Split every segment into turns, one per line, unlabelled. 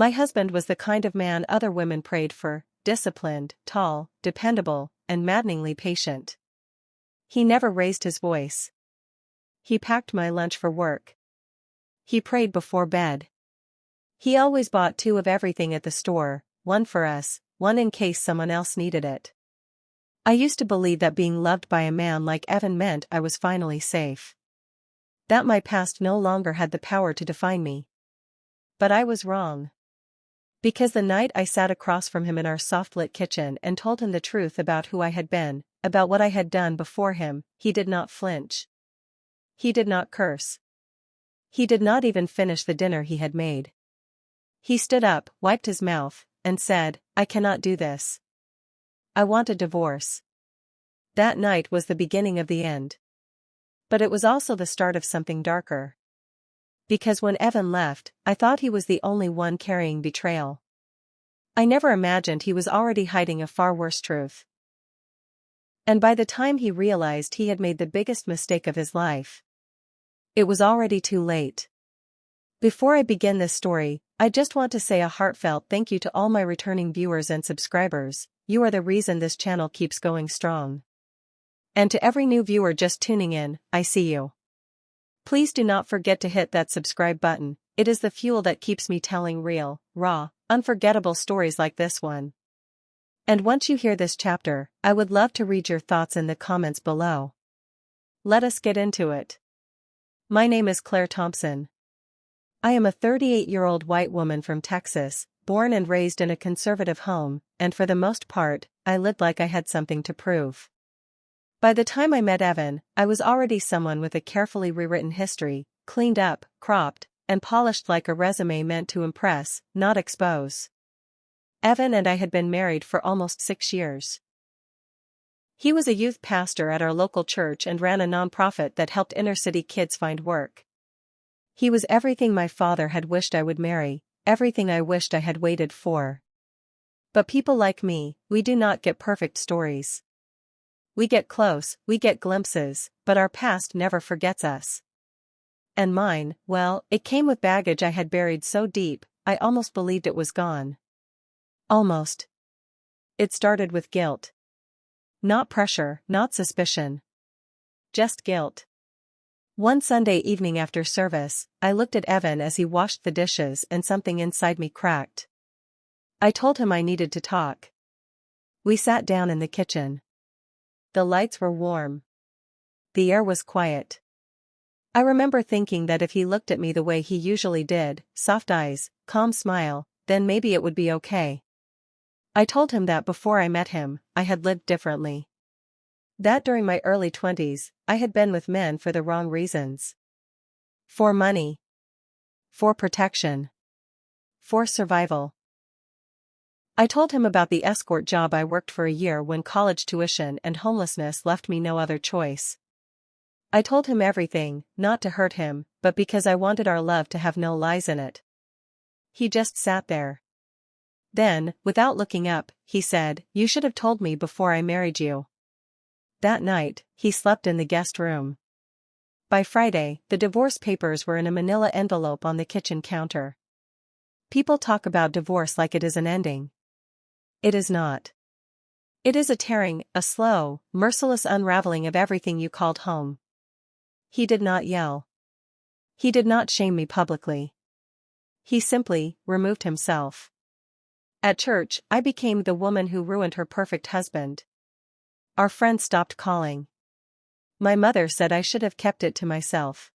My husband was the kind of man other women prayed for: disciplined, tall, dependable, and maddeningly patient. He never raised his voice. He packed my lunch for work. He prayed before bed. He always bought 2 of everything at the store, 1 for us, 1 in case someone else needed it. I used to believe that being loved by a man like Evan meant I was finally safe. That my past no longer had the power to define me. But I was wrong. Because the night I sat across from him in our soft-lit kitchen and told him the truth about who I had been, about what I had done before him, he did not flinch. He did not curse. He did not even finish the dinner he had made. He stood up, wiped his mouth, and said, "I cannot do this. I want a divorce." That night was the beginning of the end. But it was also the start of something darker. Because when Evan left, I thought he was the only one carrying betrayal. I never imagined he was already hiding a far worse truth. And by the time he realized he had made the biggest mistake of his life, it was already too late. Before I begin this story, I just want to say a heartfelt thank you to all my returning viewers and subscribers. You are the reason this channel keeps going strong. And to every new viewer just tuning in, I see you. Please do not forget to hit that subscribe button. It is the fuel that keeps me telling real, raw, unforgettable stories like this one. And once you hear this chapter, I would love to read your thoughts in the comments below. Let us get into it. My name is Claire Thompson. I am a 38-year-old white woman from Texas, born and raised in a conservative home, and for the most part, I lived like I had something to prove. By the time I met Evan, I was already someone with a carefully rewritten history, cleaned up, cropped, and polished like a resume meant to impress, not expose. Evan and I had been married for almost 6 years. He was a youth pastor at our local church and ran a nonprofit that helped inner-city kids find work. He was everything my father had wished I would marry, everything I wished I had waited for. But people like me, we do not get perfect stories. We get close, we get glimpses, but our past never forgets us. And mine, well, it came with baggage I had buried so deep, I almost believed it was gone. Almost. It started with guilt. Not pressure, not suspicion. Just guilt. One Sunday evening after service, I looked at Evan as he washed the dishes and something inside me cracked. I told him I needed to talk. We sat down in the kitchen. The lights were warm. The air was quiet. I remember thinking that if he looked at me the way he usually did, soft eyes, calm smile, then maybe it would be okay. I told him that before I met him, I had lived differently. That during my early 20s, I had been with men for the wrong reasons. For money. For protection. For survival. I told him about the escort job I worked for a year when college tuition and homelessness left me no other choice. I told him everything, not to hurt him, but because I wanted our love to have no lies in it. He just sat there. Then, without looking up, he said, "You should have told me before I married you." That night, he slept in the guest room. By Friday, the divorce papers were in a manila envelope on the kitchen counter. People talk about divorce like it is an ending. It is not. It is a tearing, a slow, merciless unraveling of everything you called home. He did not yell. He did not shame me publicly. He simply removed himself. At church, I became the woman who ruined her perfect husband. Our friends stopped calling. My mother said I should have kept it to myself.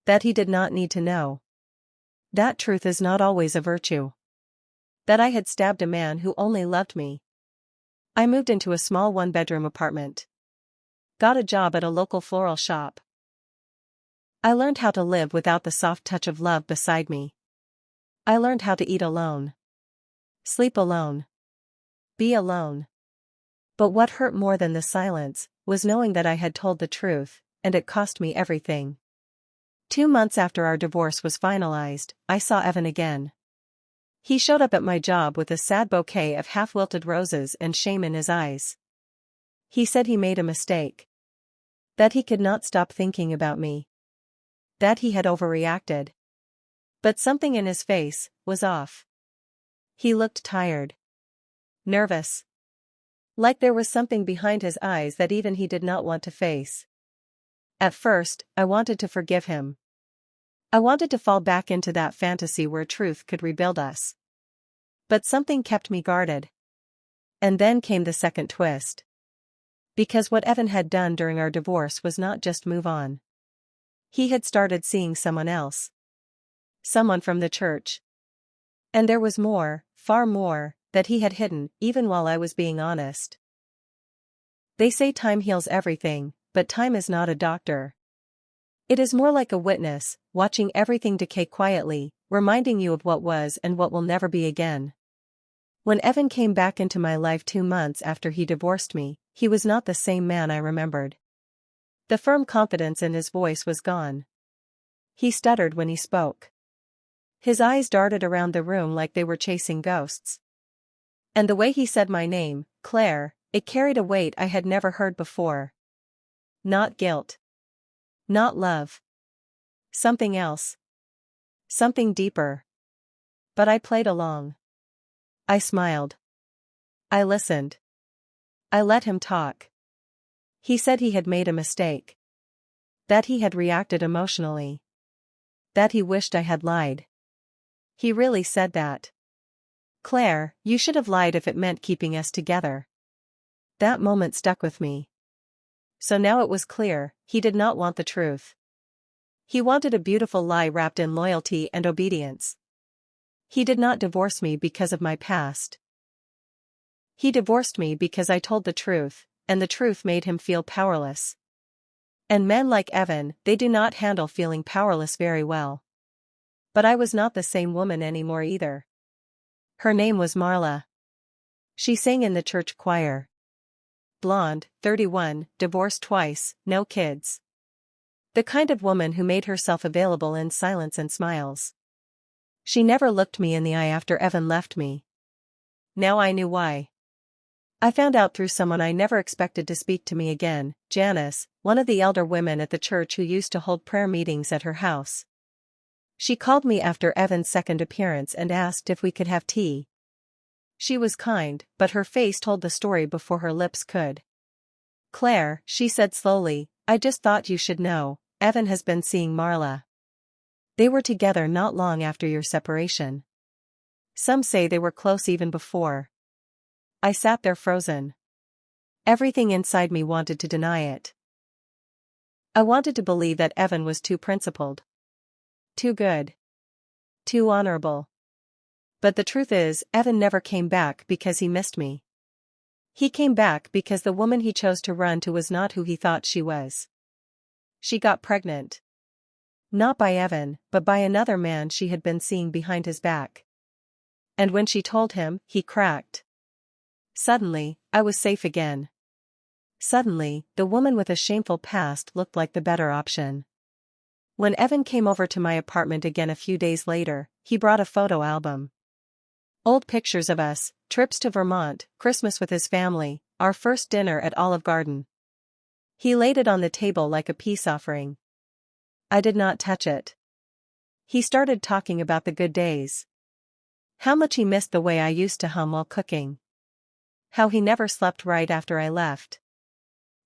That he did not need to know. That truth is not always a virtue. That I had stabbed a man who only loved me. I moved into a small one-bedroom apartment. Got a job at a local floral shop. I learned how to live without the soft touch of love beside me. I learned how to eat alone. Sleep alone. Be alone. But what hurt more than the silence was knowing that I had told the truth, and it cost me everything. 2 months after our divorce was finalized, I saw Evan again. He showed up at my job with a sad bouquet of half-wilted roses and shame in his eyes. He said he made a mistake. That he could not stop thinking about me. That he had overreacted. But something in his face was off. He looked tired. Nervous. Like there was something behind his eyes that even he did not want to face. At first, I wanted to forgive him. I wanted to fall back into that fantasy where truth could rebuild us. But something kept me guarded. And then came the second twist. Because what Evan had done during our divorce was not just move on. He had started seeing someone else. Someone from the church. And there was more, far more, that he had hidden, even while I was being honest. They say time heals everything, but time is not a doctor. It is more like a witness, watching everything decay quietly, reminding you of what was and what will never be again. When Evan came back into my life 2 months after he divorced me, he was not the same man I remembered. The firm confidence in his voice was gone. He stuttered when he spoke. His eyes darted around the room like they were chasing ghosts. And the way he said my name, Claire, it carried a weight I had never heard before. Not guilt. Not love. Something else. Something deeper. But I played along. I smiled. I listened. I let him talk. He said he had made a mistake. That he had reacted emotionally. That he wished I had lied. He really said that. Claire, you should have lied if it meant keeping us together. That moment stuck with me. So now it was clear, he did not want the truth. He wanted a beautiful lie wrapped in loyalty and obedience. He did not divorce me because of my past. He divorced me because I told the truth, and the truth made him feel powerless. And men like Evan, they do not handle feeling powerless very well. But I was not the same woman anymore either. Her name was Marla. She sang in the church choir. Blonde, 31, divorced twice, no kids. The kind of woman who made herself available in silence and smiles. She never looked me in the eye after Evan left me. Now I knew why. I found out through someone I never expected to speak to me again, Janice, one of the elder women at the church who used to hold prayer meetings at her house. She called me after Evan's second appearance and asked if we could have tea. She was kind, but her face told the story before her lips could. Claire, she said slowly, I just thought you should know, Evan has been seeing Marla. They were together not long after your separation. Some say they were close even before. I sat there frozen. Everything inside me wanted to deny it. I wanted to believe that Evan was too principled. Too good. Too honorable. But the truth is, Evan never came back because he missed me. He came back because the woman he chose to run to was not who he thought she was. She got pregnant. Not by Evan, but by another man she had been seeing behind his back. And when she told him, he cracked. Suddenly, I was safe again. Suddenly, the woman with a shameful past looked like the better option. When Evan came over to my apartment again a few days later, he brought a photo album. Old pictures of us, trips to Vermont, Christmas with his family, our first dinner at Olive Garden. He laid it on the table like a peace offering. I did not touch it. He started talking about the good days. How much he missed the way I used to hum while cooking. How he never slept right after I left.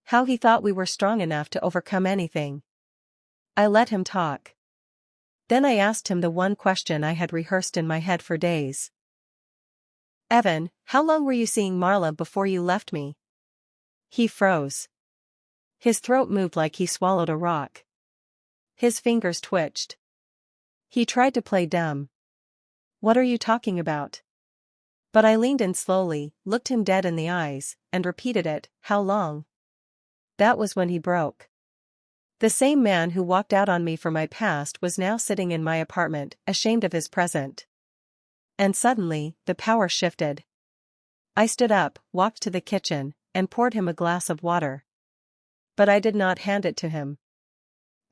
How he thought we were strong enough to overcome anything. I let him talk. Then I asked him the one question I had rehearsed in my head for days. Evan, how long were you seeing Marla before you left me? He froze. His throat moved like he swallowed a rock. His fingers twitched. He tried to play dumb. What are you talking about? But I leaned in slowly, looked him dead in the eyes, and repeated it, how long? That was when he broke. The same man who walked out on me for my past was now sitting in my apartment, ashamed of his present. And suddenly, the power shifted. I stood up, walked to the kitchen, and poured him a glass of water. But I did not hand it to him.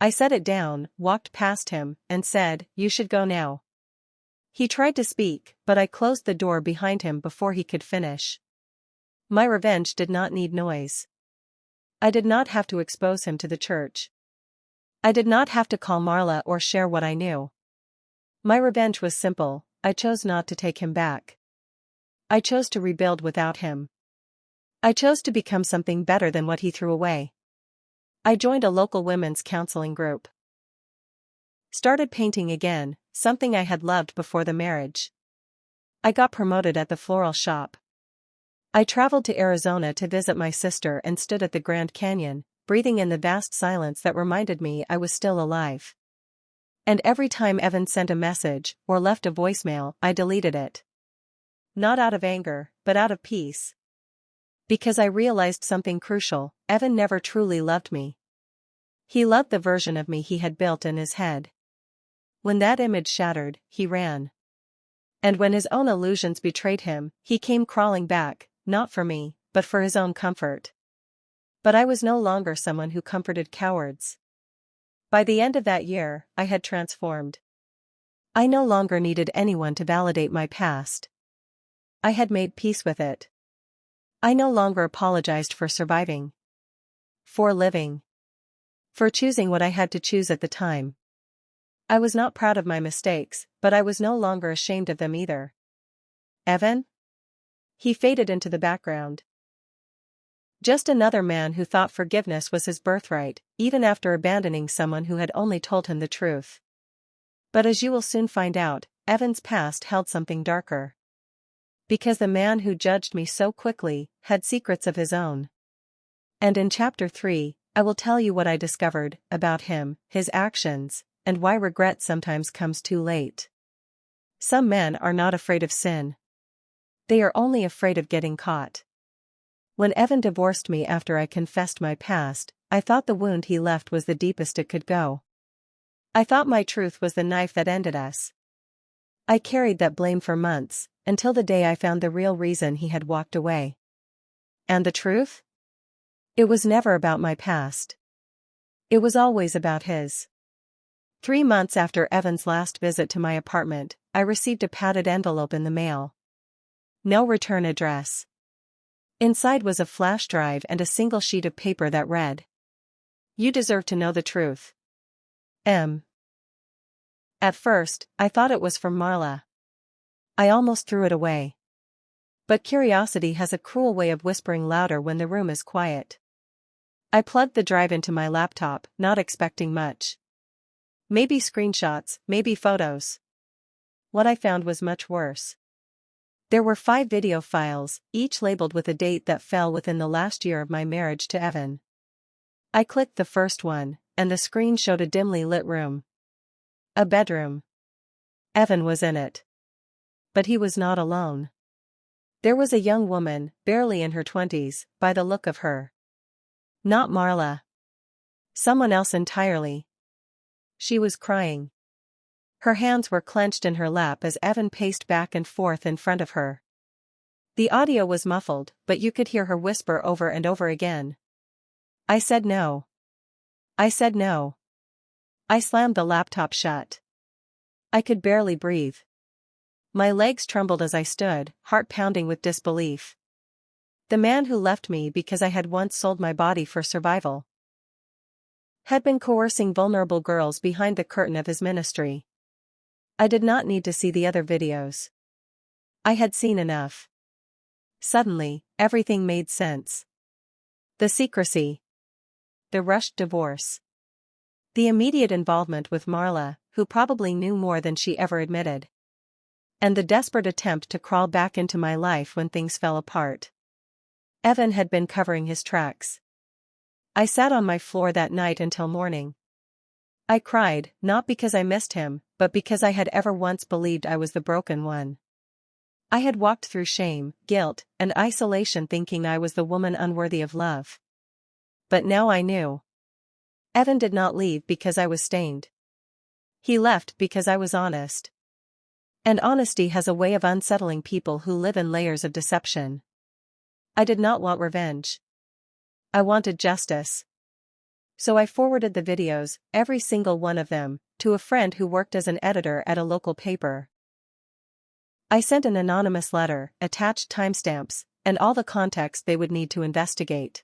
I set it down, walked past him, and said, you should go now. He tried to speak, but I closed the door behind him before he could finish. My revenge did not need noise. I did not have to expose him to the church. I did not have to call Marla or share what I knew. My revenge was simple, I chose not to take him back. I chose to rebuild without him. I chose to become something better than what he threw away. I joined a local women's counseling group. Started painting again, something I had loved before the marriage. I got promoted at the floral shop. I traveled to Arizona to visit my sister and stood at the Grand Canyon, breathing in the vast silence that reminded me I was still alive. And every time Evan sent a message or left a voicemail, I deleted it. Not out of anger, but out of peace. Because I realized something crucial: Evan never truly loved me. He loved the version of me he had built in his head. When that image shattered, he ran. And when his own illusions betrayed him, he came crawling back, not for me, but for his own comfort. But I was no longer someone who comforted cowards. By the end of that year, I had transformed. I no longer needed anyone to validate my past. I had made peace with it. I no longer apologized for surviving. For living. For choosing what I had to choose at the time. I was not proud of my mistakes, but I was no longer ashamed of them either. Evan? He faded into the background. Just another man who thought forgiveness was his birthright, even after abandoning someone who had only told him the truth. But as you will soon find out, Evan's past held something darker. Because the man who judged me so quickly had secrets of his own. And in Chapter 3, I will tell you what I discovered about him, his actions, and why regret sometimes comes too late. Some men are not afraid of sin. They are only afraid of getting caught. When Evan divorced me after I confessed my past, I thought the wound he left was the deepest it could go. I thought my truth was the knife that ended us. I carried that blame for months, until the day I found the real reason he had walked away. And the truth? It was never about my past. It was always about his. 3 months after Evan's last visit to my apartment, I received a padded envelope in the mail. No return address. Inside was a flash drive and a single sheet of paper that read: "You deserve to know the truth. M." At first, I thought it was from Marla. I almost threw it away. But curiosity has a cruel way of whispering louder when the room is quiet. I plugged the drive into my laptop, not expecting much. Maybe screenshots, maybe photos. What I found was much worse. There were 5 video files, each labeled with a date that fell within the last year of my marriage to Evan. I clicked the first one, and the screen showed a dimly lit room. A bedroom. Evan was in it. But he was not alone. There was a young woman, barely in her 20s, by the look of her. Not Marla. Someone else entirely. She was crying. Her hands were clenched in her lap as Evan paced back and forth in front of her. The audio was muffled, but you could hear her whisper over and over again. I said no. I said no. I slammed the laptop shut. I could barely breathe. My legs trembled as I stood, heart pounding with disbelief. The man who left me because I had once sold my body for survival had been coercing vulnerable girls behind the curtain of his ministry. I did not need to see the other videos. I had seen enough. Suddenly, everything made sense. The secrecy. The rushed divorce. The immediate involvement with Marla, who probably knew more than she ever admitted. And the desperate attempt to crawl back into my life when things fell apart. Evan had been covering his tracks. I sat on my floor that night until morning. I cried, not because I missed him, but because I had ever once believed I was the broken one. I had walked through shame, guilt, and isolation thinking I was the woman unworthy of love. But now I knew. Evan did not leave because I was stained. He left because I was honest. And honesty has a way of unsettling people who live in layers of deception. I did not want revenge. I wanted justice. So I forwarded the videos, every single one of them, to a friend who worked as an editor at a local paper. I sent an anonymous letter, attached timestamps, and all the context they would need to investigate.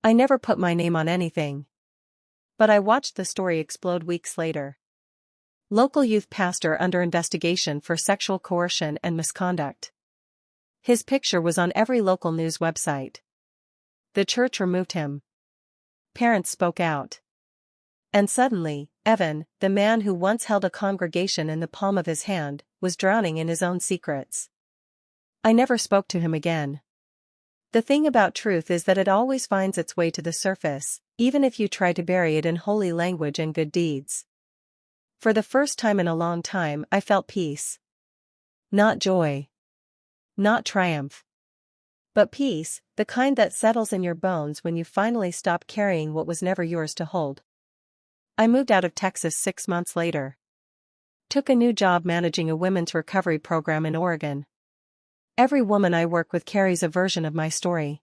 I never put my name on anything. But I watched the story explode weeks later. Local youth pastor under investigation for sexual coercion and misconduct. His picture was on every local news website. The church removed him. Parents spoke out. And suddenly, Evan, the man who once held a congregation in the palm of his hand, was drowning in his own secrets. I never spoke to him again. The thing about truth is that it always finds its way to the surface, even if you try to bury it in holy language and good deeds. For the first time in a long time, I felt peace. Not joy. Not triumph. But peace, the kind that settles in your bones when you finally stop carrying what was never yours to hold. I moved out of Texas 6 months later. Took a new job managing a women's recovery program in Oregon. Every woman I work with carries a version of my story.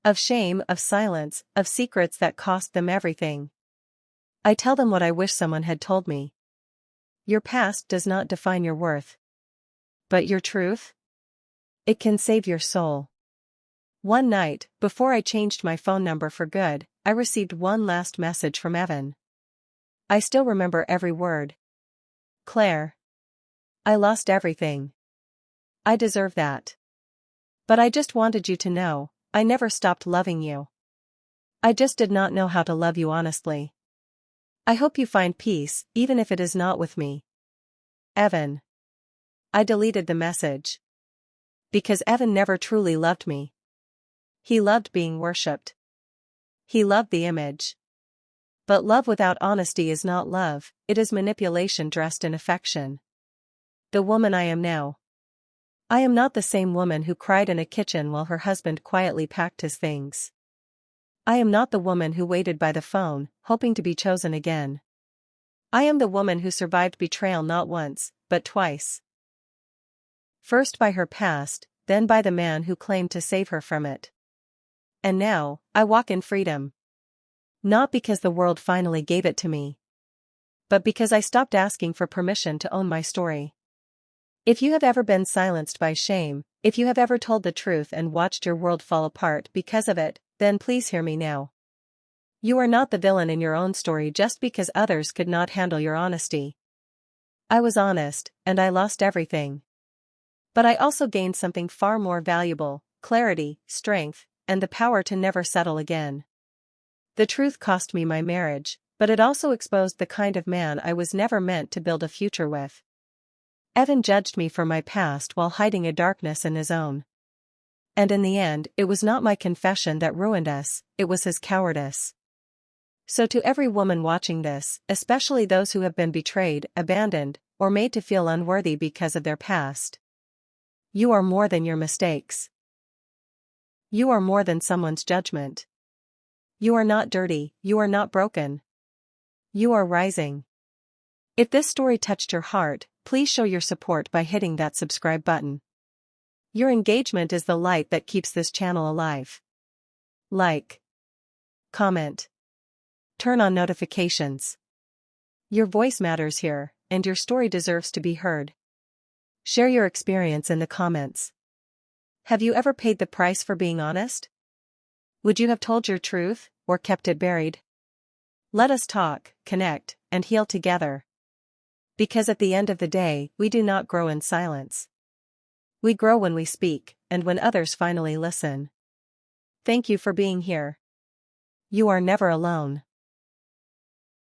Of shame, of silence, of secrets that cost them everything. I tell them what I wish someone had told me. Your past does not define your worth. But your truth? It can save your soul. One night, before I changed my phone number for good, I received one last message from Evan. I still remember every word. Claire. I lost everything. I deserve that. But I just wanted you to know, I never stopped loving you. I just did not know how to love you honestly. I hope you find peace, even if it is not with me. Evan. I deleted the message. Because Evan never truly loved me. He loved being worshipped. He loved the image. But love without honesty is not love, it is manipulation dressed in affection. The woman I am now. I am not the same woman who cried in a kitchen while her husband quietly packed his things. I am not the woman who waited by the phone, hoping to be chosen again. I am the woman who survived betrayal not once, but twice. First by her past, then by the man who claimed to save her from it. And now, I walk in freedom. Not because the world finally gave it to me. But because I stopped asking for permission to own my story. If you have ever been silenced by shame, if you have ever told the truth and watched your world fall apart because of it, then please hear me now. You are not the villain in your own story just because others could not handle your honesty. I was honest, and I lost everything. But I also gained something far more valuable: clarity, strength, and the power to never settle again. The truth cost me my marriage, but it also exposed the kind of man I was never meant to build a future with. Evan judged me for my past while hiding a darkness in his own. And in the end, it was not my confession that ruined us, it was his cowardice. So to every woman watching this, especially those who have been betrayed, abandoned, or made to feel unworthy because of their past. You are more than your mistakes. You are more than someone's judgment. You are not dirty, you are not broken. You are rising. If this story touched your heart, please show your support by hitting that subscribe button. Your engagement is the light that keeps this channel alive. Like. Comment. Turn on notifications. Your voice matters here, and your story deserves to be heard. Share your experience in the comments. Have you ever paid the price for being honest? Would you have told your truth, or kept it buried? Let us talk, connect, and heal together. Because at the end of the day, we do not grow in silence. We grow when we speak, and when others finally listen. Thank you for being here. You are never alone.